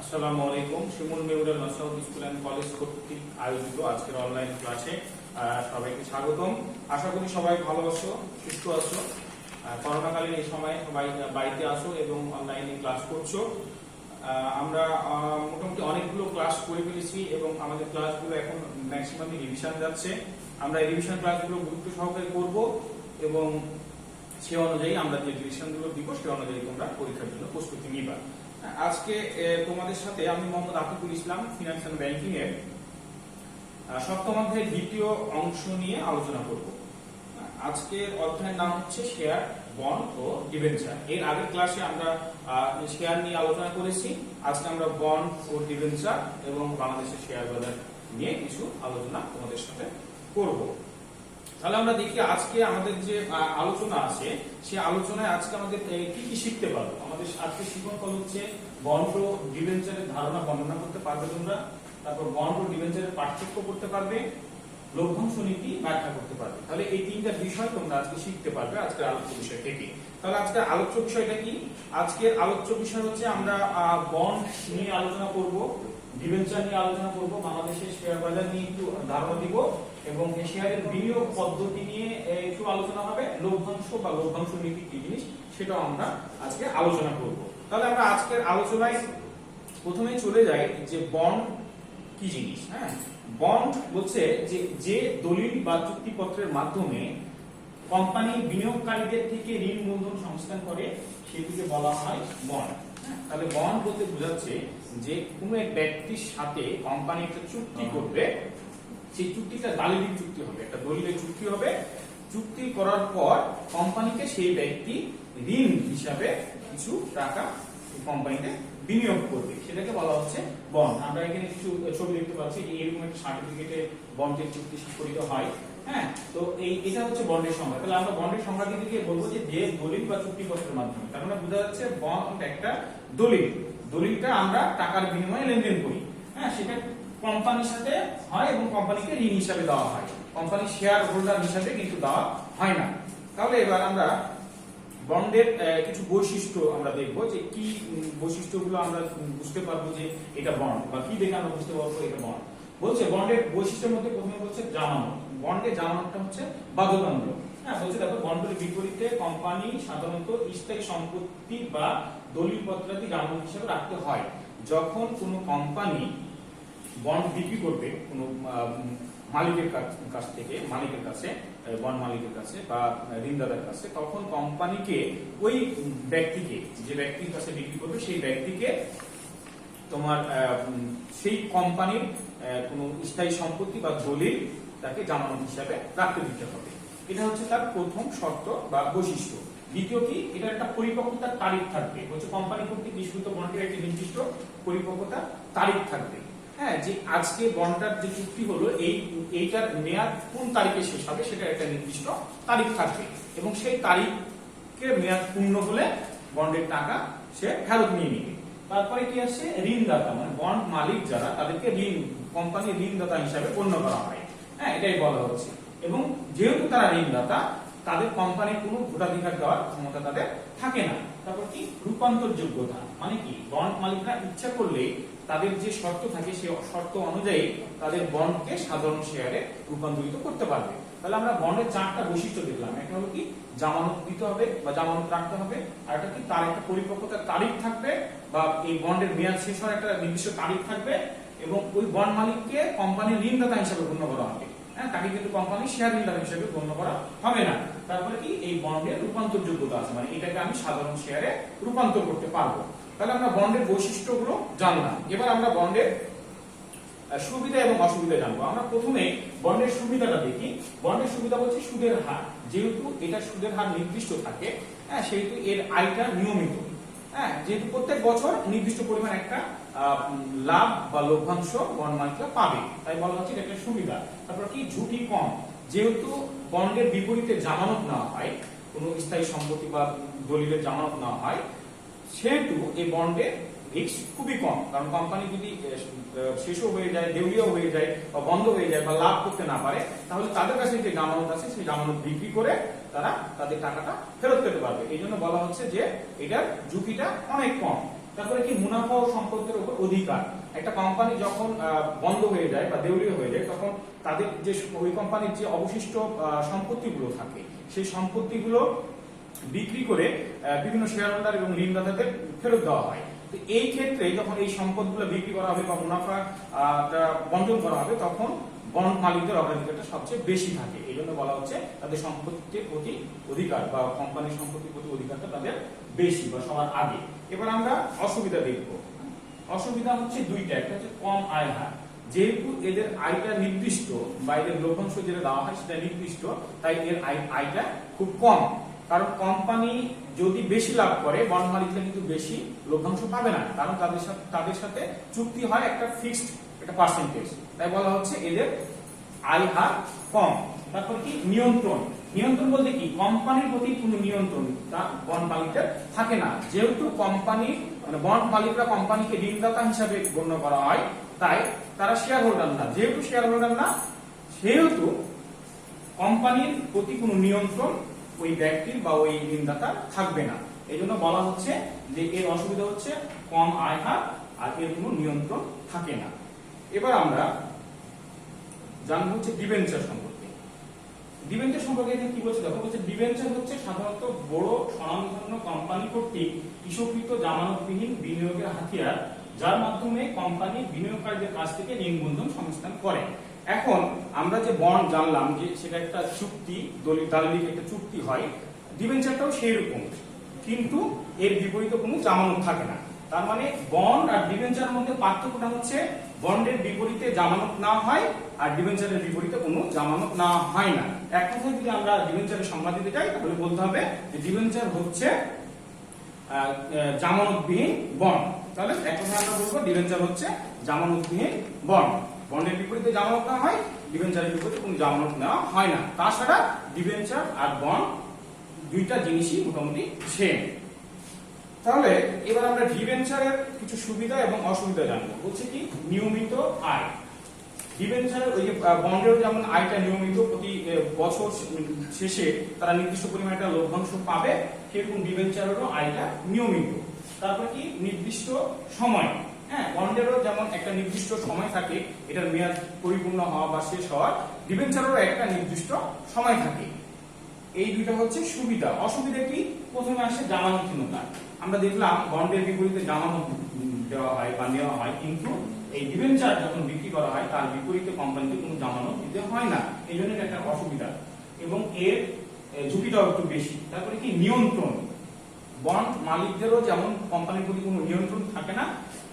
আসসালামু আলাইকুম। Shimul memorial Masud school and college কর্তৃক আয়োজিত আজকের অনলাইন ক্লাসে সবাইকে স্বাগতম। আশা করি সবাই ভালো আছো, সুস্থ আছো। করোনাকালীন এই সময় সবাই বাড়িতে আসো এবং অনলাইনে ক্লাস করছো। আমরা মোটামুটি অনেকগুলো ক্লাস করে ফেলেছি এবং আমাদের ক্লাসগুলো এখন ম্যাক্সিমামই রিভিশন যাচ্ছে। আমরা এই রিভিশন ক্লাসগুলো গুরুত্ব সহকারে করব এবং সে অনুযায়ী আমরা যে রিভিশনগুলো দিব সে অনুযায়ী তোমরা পরীক্ষার জন্য প্রস্তুতি নিবা। আজকে তোমাদের সাথে আমি মোহাম্মদ আতিকুল ইসলাম ফিনান্স এন্ড ব্যাংকিং এর সপ্তম অধ্যায়ের দ্বিতীয় অংশ নিয়ে আলোচনা করব। আজকের অধ্যায়ের নাম হচ্ছে শেয়ার, বন্ড ও ডিবেঞ্চার। এর আগের ক্লাসে আমরা শেয়ার নিয়ে আলোচনা করেছি। আজকে আমরা বন্ড ও ডিবেঞ্চার এবং বাংলাদেশের শেয়ার বাজার নিয়ে কিছু আলোচনা তোমাদের সাথে করব। তাহলে আমরা দেখি আজকে আমাদের যে আলোচনা আছে সেই আলোচনায় আজকে আমাদের কি কি শিখতে পারবো। আমাদের আজকে শিক্ষণ হচ্ছে বন্ড ও ডিবেঞ্চারের ধারণা বর্ণনা করতে পারবে তোমরা, তারপর বন্ড ও ডিবেঞ্চারের পার্থক্য করতে পারবে, লভ্যাংশ নীতি ব্যাখ্যা করতে পারবে। তাহলে এই তিনটা বিষয় তোমরা আজকে শিখতে পারবে আজকের আলোচ্য বিষয় থেকে। তাহলে আজকের আলোচ্য বিষয়টা কি? আজকের আলোচ্য বিষয় হচ্ছে আমরা বন্ড নিয়ে আলোচনা করব, ডিবেঞ্চার নিয়ে আলোচনা করব, বাংলাদেশের শেয়ার বাজার নিয়ে একটু ধারণা দিব এবং শেয়ারের বিনিয়োগ পদ্ধতি নিয়ে একটু আলোচনা হবে, লভ্যাংশ বা লভ্যাংশ নীতি কি জিনিস সেটাও আমরা আজকে আলোচনা করব। তাহলে আমরা আজকের আলোচনায় প্রথমে চলে যাই যে বন্ড কি জিনিস। বন্ড হচ্ছে যে দলিল বা চুক্তিপত্রের মাধ্যমে কোম্পানি বিনিয়োগকারীদের থেকে ঋণ মূলধন সংস্থান করে সেটিকে বলা হয় বন্ড। তাহলে বন্ড বলতে বোঝাচ্ছে যে কোনো এক ব্যক্তির সাথে কোম্পানি একটা চুক্তি করবে, সেই চুক্তিটা দালিলিক চুক্তি হবে, একটা দলিলের চুক্তি হবে। চুক্তি করার পর কোম্পানিকে সেই ব্যক্তি ঋণ হিসাবে কিছু টাকা কোম্পানিতে বিনিয়োগ করবে, সেটাকে বলা হচ্ছে বন্ড। আমরা এখানে কিছু ছবি দেখতে পাচ্ছি, এরকম একটা সার্টিফিকেটে বন্ডের চুক্তি স্বাক্ষরিত হয়। তো এটা হচ্ছে বন্ডের সংজ্ঞা। তাহলে আমরা বন্ডের সংজ্ঞা দিতে গিয়ে বলবো যে দলিল বা চুক্তিপত্রের মাধ্যমে, তার মানে বোঝা যাচ্ছে বন্ড একটা দলিল। দলিলটা আমরা টাকার বিনিময়ে লেনদেন করি। সেটা কোম্পানির সাথে হয় এবং কোম্পানিকে ঋণ হিসাবে দেওয়া হয়, কোম্পানি শেয়ার হোল্ডার হিসাবে কিন্তু দেওয়া হয় না। তাহলে এবার আমরা বন্ডের কিছু বৈশিষ্ট্য আমরা দেখব, যে কি বৈশিষ্ট্যগুলো আমরা বুঝতে পারবো যে এটা বন্ড, বা কি দেখে আমরা বুঝতে পারবো এটা বন্ড। বলছে বন্ডের বৈশিষ্ট্যের মধ্যে প্রথমে বলছে জামানত। বন্ডের জামানতটা হচ্ছে বাধ্যতামূলক। বলছে দেখো বন্ডের বিপরীতে কোম্পানি সাধারণত স্থায়ী সম্পত্তি বা দলিলপত্রাদি জামানত হিসেবে রাখতে হয়। যখন কোনো কোম্পানি বন্ড বিক্রি করবে কোনো মালিকের কাছ থেকে, মালিকের কাছে, বন্ড মালিকের কাছে বা ঋণদাতার কাছে, তখন কোম্পানিকে ওই ব্যক্তিকে, যে ব্যক্তির কাছে বিক্রি করবে সেই ব্যক্তিকে তোমার সেই কোম্পানির কোনো স্থায়ী সম্পত্তি বা দলিল তাকে জামানত হিসাবে রাখতে দিতে হবে। এটা হচ্ছে তার প্রথম শর্ত বা বৈশিষ্ট্য। দ্বিতীয় কি, এটা একটা পরিপক্কতার তারিখ থাকবে। হচ্ছে কোম্পানি কর্তৃক ইস্যুকৃত বন্ডের একটি নির্দিষ্ট পরিপক্কতার তারিখ থাকবে। যে আজকে বন্ডটার যে চুক্তি হলো এইটার মেয়াদ কোন তারিখে শেষ হবে সেটা একটা নির্দিষ্ট তারিখ থাকবে এবং সেই তারিখের মেয়াদ পূর্ণ হলে বন্ডের টাকা সে ফেরত নিয়ে নিবে। তারপরে কি আসছে, ঋণদাতা, মানে বন্ড মালিক যারা, তাদেরকে কোম্পানি ঋণদাতা হিসাবে গণ্য করা হয়। এটাই বলা হচ্ছে। এবং যেহেতু তারা ঋণদাতা, তাদের কোম্পানির কোনো ভোটাধিকার দেওয়ার ক্ষমতা তাদের থাকে না। তারপর কি, রূপান্তর যোগ্যতা, মানে কি বন্ড মালিকরা ইচ্ছা করলে তাদের যে শর্ত থাকে সেই শর্ত অনুযায়ী তাদের বন্ডকে সাধারণ শেয়ারে রূপান্তরিত করতে পারবে। তাহলে আমরা বন্ডের চারটা বৈশিষ্ট্য দেখলাম। একটা হলো কি, জামানত দিতে হবে বা জামানত রাখতে হবে, আর একটা কি, তার একটা পরিপক্কতার তারিখ থাকবে বা এই বন্ডের মেয়াদ শেষ হওয়ার একটা নির্দিষ্ট তারিখ থাকবে এবং ওই বন্ড মালিককে কোম্পানির ঋণদাতা হিসাবে গণ্য করা হবে। তাকে কিন্তু কোম্পানি শেয়ার ঋণদাতা হিসাবে গণ্য করা হবে না। তারপরে কি, এই বন্ডের রূপান্তর যোগ্যতা আছে, মানে এটাকে আমি সাধারণ শেয়ারে রূপান্তর করতে পারবো। তাহলে আমরা বন্ডের বৈশিষ্ট্যগুলো জানলাম। এবার আমরা বন্ডের সুবিধা এবং অসুবিধা জানবো। আমরা প্রথমে বন্ডের সুবিধাটা দেখি। বন্ডের সুবিধা বলছে সুদের হার। যেহেতু এটা সুদের হার নির্দিষ্ট থাকে, সেহেতু এর আয়টা নিয়মিত। যেহেতু প্রত্যেক বছর নির্দিষ্ট পরিমাণ একটা লাভ বা লভ্যাংশ বন্ড মালিকরা পাবে, তাই বলা হচ্ছে এটা একটা সুবিধা। তারপর কি, ঝুঁকি কম। যেহেতু বন্ডের বিপরীতে জামানত না হয়, কোনো স্থায়ী সম্পত্তি বা দলিলের জামানত না হয়, সেহেতু এই বন্ডের রিস্ক খুবই কম। কারণ কোম্পানি যদি শেষও হয়ে যায়, দেউলিয়া হয়ে যায় বা বন্ধ হয়ে যায় বা লাভ করতে না পারে, তাহলে তাদের কাছে যে জামানত আছে সেই জামানত বিক্রি করে তারা তাদের টাকাটা ফেরত পেতে পারবে। এই জন্য বলা হচ্ছে যে এটার ঝুঁকিটা অনেক কম। তারপরে কি মুনাফা ও সম্পদের উপর অধিকার। একটা কোম্পানি যখন বন্ধ হয়ে যায় বা দেউলিয়া হয়ে যায় তখন তাদের যে ওই কোম্পানির যে অবশিষ্ট সম্পত্তিগুলো থাকে সেই সম্পত্তিগুলো বিক্রি করে বিভিন্ন শেয়ার হোল্ডার এবং ঋণদাতাদের ফেরত দেওয়া হয়। তো এই ক্ষেত্রে যখন এই সম্পদগুলো বিক্রি করা হবে বা মুনাফা বন্টন করা হবে তখন বন্ড মালিকদের অগ্রাধিকারটা সবচেয়ে বেশি থাকে। এই জন্য বলা হচ্ছে তাদের সম্পত্তির প্রতি অধিকার বা কোম্পানির সম্পত্তির প্রতি অধিকারটা তাদের বেশি বা সবার আগে। এবার আমরা অসুবিধা দেখব। অসুবিধা হচ্ছে দুইটা, একটা হচ্ছে কম আয় হার। যেহেতু এদের আয়টা নির্দিষ্ট বা এদের লভ্যাংশ যেটা দেওয়া হয় সেটা নির্দিষ্ট, তাই এর আয়টা খুব কম। কারণ কোম্পানি যদি বেশি লাভ করে বন্ড মালিকরা কিন্তু বেশি লভ্যাংশ পাবে না, কারণ তাদের সাথে চুক্তি হয় একটা ফিক্সড একটা পার্সেন্টেজ। তাই বলা হচ্ছে এদের আয় হার কম। তারপর কি নিয়ন্ত্রণ। নিয়ন্ত্রণ বলতে কি কোম্পানির প্রতি কোনো নিয়ন্ত্রণ তা বন্ড মালিকদের থাকে না। যেহেতু কোম্পানি মানে বন্ড মালিকরা কোম্পানিকে ঋণদাতা হিসাবে গণ্য করা হয়, তাই তারা শেয়ার হোল্ডার না। যেহেতু শেয়ার হোল্ডার না সেহেতু কোম্পানির প্রতি কোনো নিয়ন্ত্রণ ওই ব্যক্তির বা ওই ঋণদাতা থাকবে না। এই জন্য বলা হচ্ছে যে এর অসুবিধা হচ্ছে কম আয় হার আর এর কোনো নিয়ন্ত্রণ থাকে না। এবার আমরা জানবো হচ্ছে ডিবেঞ্চার সম্পর্কে। ডিবেঞ্চার সম্পর্কে কি বলছে দেখো, বলছে ডিবেঞ্চার হচ্ছে সাধারণত বড় স্বনামধন্য কোম্পানি কর্তৃক ইস্যুকৃত জামানতবিহীন বিনিয়োগের হাতিয়ার, যার মাধ্যমে কোম্পানি বিনিয়োগকারীদের কাছ থেকে ঋণ বন্ধন সংস্থান করে। এখন আমরা যে বন্ড জানলাম যে সেটা একটা চুক্তি, দালিলিক একটা চুক্তি হয়, ডিবেঞ্চারটাও সেই রকম, কিন্তু এর বিপরীতে কোনো জামানত থাকে না। তার মানে বন্ড আর ডিবেঞ্চারের মধ্যে পার্থক্যটা হচ্ছে বন্ডের বিপরীতে জামানত না হয় আর ডিবেঞ্চারের বিপরীতে কোনো জামানত না হয় না। এক কথায় যদি আমরা ডিবেঞ্চারের সংজ্ঞা দিতে চাই তাহলে বলতে হবে যে ডিবেঞ্চার হচ্ছে জামানতবিহীন বন্ড। তাহলে এক কথায় আমরা বলবো ডিবেঞ্চার হচ্ছে জামানতবিহীন বন্ড। বন্ডের বিপরীতে জামানত না হয়, ডিবেঞ্চারের বিপরীতে কোনো জামানত নেওয়া হয় না। তাছাড়া ডিবেঞ্চার আর বন্ড দুইটা জিনিসই মোটামুটি সেম। তাহলে এবার আমরা ডিবেঞ্চারের কিছু সুবিধা এবং অসুবিধা জানবো। বলছে কি নিয়মিত আয়। ডিবেঞ্চারের ওই যে বন্ডের যেমন আয়টা নিয়মিত, প্রতি বছর শেষে তারা নির্দিষ্ট পরিমাণে একটা লভ্যাংশ পাবে, সেরকম ডিবেঞ্চারেরও আয়টা নিয়মিত। তারপর কি নির্দিষ্ট সময়, হ্যাঁ বন্ডেরও যেমন একটা নির্দিষ্ট সময় থাকে এটার মেয়াদ পরিপূর্ণ হওয়া বা শেষ হওয়ার, ডিবেঞ্চারেরও একটা নির্দিষ্ট সময় থাকে। এই দুইটা হচ্ছে সুবিধা। অসুবিধা কি? প্রথমে আসে জামানতহীনতা। আমরা দেখলাম বন্ডের বিপরীতে জামানত দেওয়া হয় বা নেওয়া হয়, কিন্তু এই ডিবেঞ্চার যখন বিক্রি করা হয় তার বিপরীতে কোম্পানিকে কোনো জামানত দিতে হয় না। এই জন্য এটা একটা অসুবিধা এবং এর ঝুঁকিটাও একটু বেশি। তারপরে কি নিয়ন্ত্রণ। বন্ড মালিকদেরও যেমন কোম্পানির প্রতি কোনো নিয়ন্ত্রণ থাকে না,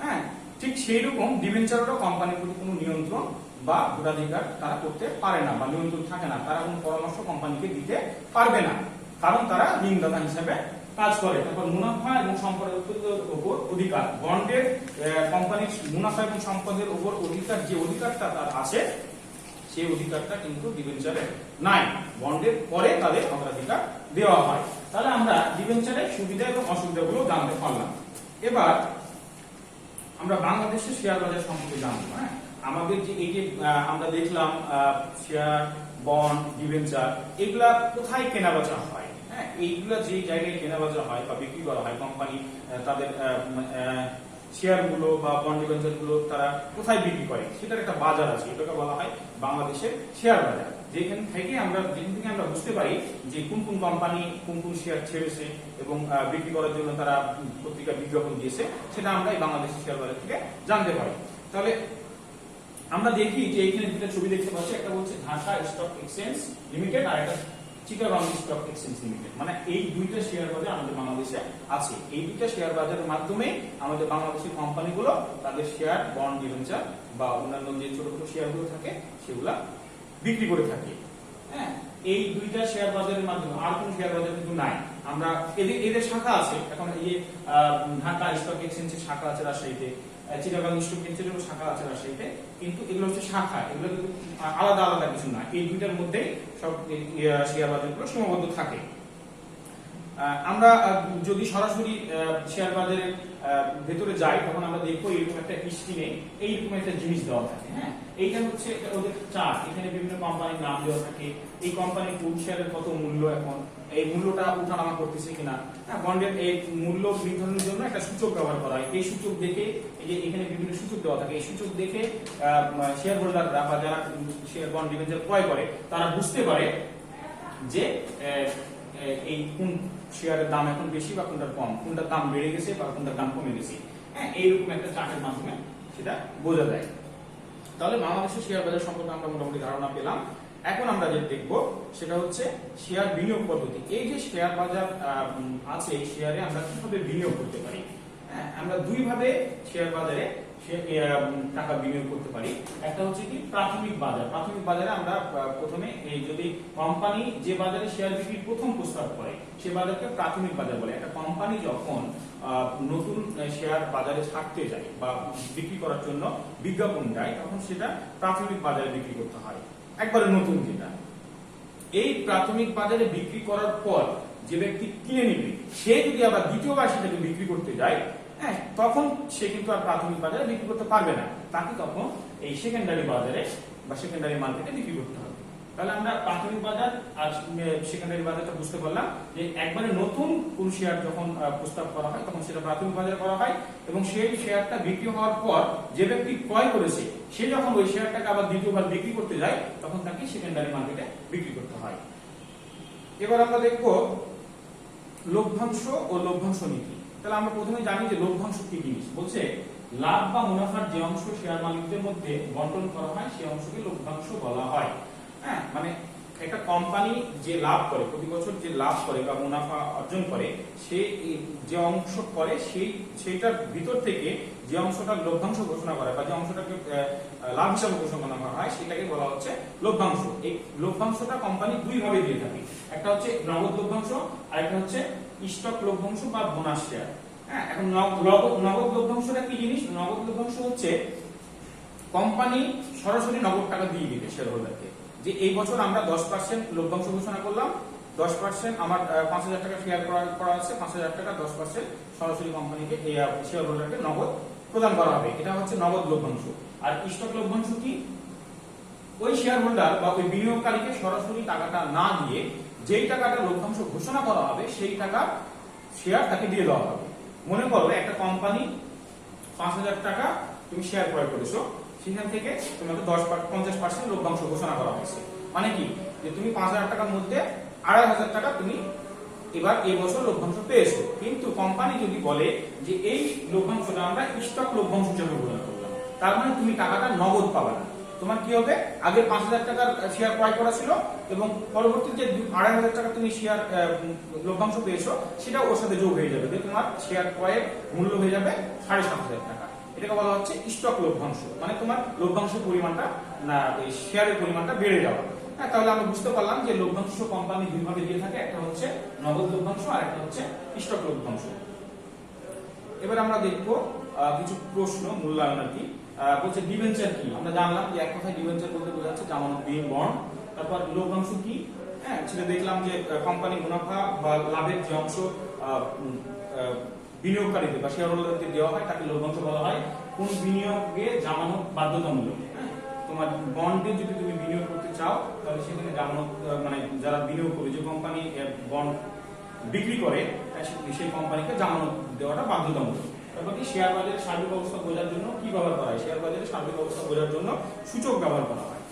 হ্যাঁ ঠিক সেই রকম ডিবেঞ্চারেরও কোম্পানির প্রতি কোনো নিয়ন্ত্রণ বা ভোটাধিকার তারা করতে পারে না বা নিয়ন্ত্রণ থাকে না। তারা কোনো পরামর্শ কোম্পানিকে দিতে পারবে না, কারণ তারা ঋণদাতা হিসেবে কাজ করে। তারপর মুনাফা এবং সম্পদের উপর অধিকার। বন্ডের কোম্পানির মুনাফা এবং সম্পদের উপর অধিকার, যে অধিকারটা তার আছে সেই অধিকারটা কিন্তু ডিবেঞ্চারে নাই। বন্ডের পরে তাদের অগ্রাধিকার দেওয়া হয়। তাহলে আমরা ডিবেঞ্চারের সুবিধা এবং অসুবিধাগুলো জানতে পারলাম। এবার আমরা বাংলাদেশের শেয়ার বাজার সম্পর্কে জানবো। হ্যাঁ আমাদের যে এই যে আমরা দেখলাম শেয়ার, বন্ড, ডিবেঞ্চার এগুলা কোথায় কেনাবেচা হয়, হ্যাঁ এইগুলা যে জায়গায় কেনাবেচা হয় বা বিক্রি করা হয়, কোম্পানি তাদের শেয়ার গুলো বা বন্ড ডিবেঞ্চার গুলো তারা কোথায় বিক্রি করে সেটার একটা বাজার আছে, এটাকে বলা হয় বাংলাদেশের শেয়ার বাজার। যেখান থেকে আমরা বুঝতে পারি যে কোন কোন কোম্পানি কোন কোন শেয়ার ছেড়েছে এবং বিক্রি করার জন্য তারা পত্রিকা বিজ্ঞাপন দিয়েছে, সেটা আমরা এই বাংলাদেশের শেয়ার বাজার থেকে জানতে পারি। তাহলে আমরা দেখি যে এখানে দুটো ছবি দেখতে পাচ্ছি, একটা বলছে ঢাকা স্টক এক্সচেঞ্জ লিমিটেড আর একটা চিটাগং স্টক এক্সচেঞ্জ লিমিটেড। মানে এই দুইটা শেয়ার বাজার আমাদের বাংলাদেশে আছে। এই দুইটা শেয়ার বাজারের মাধ্যমে আমাদের বাংলাদেশের কোম্পানিগুলো তাদের শেয়ার, বন্ড, ডিবেঞ্চার বা অন্যান্য যে ছোট ছোট শেয়ারগুলো থাকে সেগুলা বিক্রি করে থাকে। হ্যাঁ এই দুইটা শেয়ার বাজারের মাধ্যমে আর কোন শেয়ার বাজার কিন্তু নাই। আমরা এদের শাখা আছে। এখন এই ঢাকা স্টক এক্সচেঞ্জের শাখা আছে রাজশাহীতে, চিটাগং স্টক এক্সচেঞ্জের শাখা আছে রাজশাহীতে, কিন্তু এগুলো হচ্ছে শাখা, এগুলো কিন্তু আলাদা আলাদা কিছু না। এই দুইটার মধ্যে সব শেয়ার বাজারগুলো সীমাবদ্ধ থাকে। আমরা যদি সরাসরি শেয়ার বাজারের ভেতরে যাই তখন আমরা দেখবো এরকম একটা স্ক্রিনে এইরকম একটা জিনিস দেওয়া থাকে। হ্যাঁ, এইটা হচ্ছে ওদের চার্ট। এখানে বিভিন্ন কোম্পানির নাম দেওয়া থাকে, এই কোম্পানির কোন শেয়ারের কত মূল্য, এখন এই মূল্যটা উঠানামা করতেছে কিনা। হ্যাঁ, বন্ডের এই মূল্য নির্ধারণের জন্য একটা সূচক ব্যবহার করা হয়। এই সূচক দেখে, এই যে এখানে বিভিন্ন সূচক দেওয়া থাকে, এই সূচক দেখে শেয়ার হোল্ডাররা বা যারা শেয়ার বন্ড ডিবেঞ্চার ক্রয় করে তারা বুঝতে পারে যে এই কোন শেয়ারের দাম এখন বেশি বা কোনটার কম, কোনটার দাম বেড়ে গেছে বা কোনটার দাম কমে গেছে। হ্যাঁ, এইরকম একটা চার্টের মাধ্যমে সেটা বোঝা যায়। তাহলে বাংলাদেশের শেয়ার বাজার সম্পর্কে আমরা মোটামুটি ধারণা পেলাম। এখন আমরা যেটা দেখব সেটা হচ্ছে শেয়ার বিনিয়োগ পদ্ধতি। এই যে শেয়ার বাজার আছে, এই শেয়ারে আমরা কিভাবে বিনিয়োগ করতে পারি। হ্যাঁ, আমরা দুই ভাবে শেয়ার বাজারে টাকা বিনিয়োগ করতে পারি। একটা হচ্ছে কি প্রাথমিক বাজার। প্রাথমিক বাজারে আমরা প্রথমে এই যদি কোম্পানি যে বাজারে শেয়ার বিক্রির প্রথম প্রস্তাব করে সে বাজারকে প্রাথমিক বাজার বলে। একটা কোম্পানি যখন নতুন শেয়ার বাজারে ছাড়তে যায় বা বিক্রি করার জন্য বিজ্ঞাপন দেয় তখন সেটা প্রাথমিক বাজারে বিক্রি করতে হয়, একবারে নতুন যেটা। এই প্রাথমিক বাজারে বিক্রি করার পর যে ব্যক্তি কিনে নেবে সে যদি আবার দ্বিতীয়বার সেটাকে বিক্রি করতে যায়, হ্যাঁ, তখন সে কিন্তু আর প্রাথমিক বাজারে বিক্রি করতে পারবে না, তাকে তখন এই সেকেন্ডারি বাজারে বা সেকেন্ডারি মার্কেটে বিক্রি করতে হবে। তাহলে আমরা প্রাথমিক বাজার আর সেকেন্ডারি বাজারটা বুঝতে পারলাম যে একবারে নতুন কোন শেয়ার যখন প্রস্তাব করা হয় তখন সেটা প্রাথমিক বাজারে করা হয়, এবং সেই শেয়ারটা বিক্রি হওয়ার পর যে ব্যক্তি ক্রয় করেছে সে যখন ওই শেয়ারটাকে আবার দ্বিতীয়বার বিক্রি করতে যায় তখন তাকে সেকেন্ডারি মার্কেটে বিক্রি করতে হয়। এবার আমরা দেখব লভ্যাংশ ও লভ্যাংশ নীতি। তাহলে আমরা প্রথমে জানি যে লভ্যাংশ কি জিনিস। বলছে লাভ বা মুনাফার যে অংশ শেয়ার মালিকদের মধ্যে বন্টন করা হয় সেই অংশকে লভ্যাংশ বলা হয়। হ্যাঁ, মানে একটা কোম্পানি যে লাভ করে, প্রতি বছর যে লাভ করে বা মুনাফা অর্জন করে, সে যে অংশ করে সেইটার ভিতর থেকে যে অংশটা লভ্যাংশ ঘোষণা করে বা যে অংশটাকে লাভ হিসাবে ঘোষণা করা হয় সেটাকে বলা হচ্ছে লভ্যাংশ। এই লভ্যাংশটা কোম্পানি দুই ভাবে দিয়ে থাকে, একটা হচ্ছে নগদ লভ্যাংশ আর একটা হচ্ছে স্টক লভ্যাংশ বা বোনাস শেয়ার। হ্যাঁ, এখন নগদ লভ্যাংশটা কি জিনিস? নগদ লভ্যাংশ হচ্ছে কোম্পানি সরাসরি নগদ টাকা দিয়ে দিবে শেয়ার হোল্ডারকে, যে এই বছর আমরা 10% লভ্যাংশ ঘোষণা করলাম, 10% আমার 5,000 টাকা শেয়ার করা আছে, 5,000 টাকা 10% সরাসরি কোম্পানিকে এই শেয়ার হোল্ডারকে নগদ প্রদান করা হবে। এটা হচ্ছে নগদ লভ্যাংশ। আর স্টক লভ্যাংশ কি? ওই শেয়ার হোল্ডার বা ওই বিনিয়োগকারীকে সরাসরি টাকাটা না দিয়ে যেই টাকাটা লভ্যাংশ ঘোষণা করা হবে সেই টাকা শেয়ার তাকে দিয়ে দেওয়া হবে। মনে করো একটা কোম্পানি 5,000 টাকা তুমি শেয়ার ক্রয় করেছো, সেখান থেকে তোমাকে 50% লভ্যাংশ ঘোষণা করা হয়েছে। মানে কি, যে তুমি 5,000 টাকার মধ্যে 2,500 টাকা তুমি এবার এই বছর লভ্যাংশ পেয়েছো, কিন্তু কোম্পানি যদি বলে যে এই লভ্যাংশটা আমরা স্টক লভ্যাংশ হিসেবে ঘোষণা করলাম, তার মানে তুমি টাকাটা নগদ পাবে না। তোমার কি হবে, আগে 5,000 টাকার শেয়ার ক্রয় করা ছিল এবং পরবর্তী যে 2,500 টাকা তুমি শেয়ার লভ্যাংশ পেয়েছো সেটা ওর সাথে যোগ হয়ে যাবে, তোমার শেয়ার ক্রয়ের মূল্য হয়ে যাবে 7,500 টাকা। এটাকে বলা হচ্ছে স্টক লভ্যাংশ, মানে তোমার লভ্যাংশের পরিমাণটা না শেয়ারের পরিমাণটা বেড়ে যাওয়া। হ্যাঁ, তাহলে আমরা বুঝতে পারলাম যে লভ্যাংশ কোম্পানি দুই ভাবে দিয়ে থাকে, একটা হচ্ছে নগদ লভ্যাংশ আর একটা হচ্ছে স্টক লভ্যাংশ। এবার আমরা দেখবো কিছু প্রশ্ন মূল্যায়ন আর কি। বলছে ডিবেঞ্চার কি? আমরা জানলাম যে এক কথায় ডিবেঞ্চার বলতে বোঝাচ্ছে জামানত বিল বন্ড। তারপর লভ্যাংশ কি? হ্যাঁ, সেটা দেখলাম যে কোম্পানি মুনাফা বা লাভের যে অংশ বিনিয়োগকারীদের বা শেয়ার হোল্ডারকে দেওয়া হয় তাকে লভ্যাংশ বলা হয়। কোন বিনিয়োগে জামানত বাধ্যতামূলক? হ্যাঁ, তোমার বন্ডে যদি তুমি বিনিয়োগ করতে চাও তাহলে সেখানে জামানত মানে যারা বিনিয়োগ করে, যে কোম্পানি বন্ড বিক্রি করে সেই কোম্পানিকে জামানত দেওয়াটা বাধ্যতামূলক। তারপর কি শেয়ার বাজারের সার্বিক অবস্থা বোঝার জন্য কি ব্যবহার করা হয়? শেয়ার বাজারের সার্বিক অবস্থা বোঝার জন্য সূচক ব্যবহার করা হয়।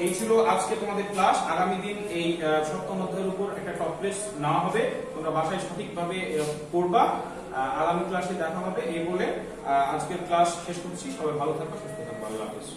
এই ছিল আজকে তোমাদের ক্লাস। আগামী দিন এই সপ্তম অধ্যায়ের উপর একটা টপ টেস্ট নেওয়া হবে, তোমরা বাসায় সঠিকভাবে পড়বা। আগামী ক্লাসে দেখা হবে। এই বলে আজকের ক্লাস শেষ করছি। সবাই ভালো থাকবে, সুস্থ থাকবে। আল্লাহ হাফেজ।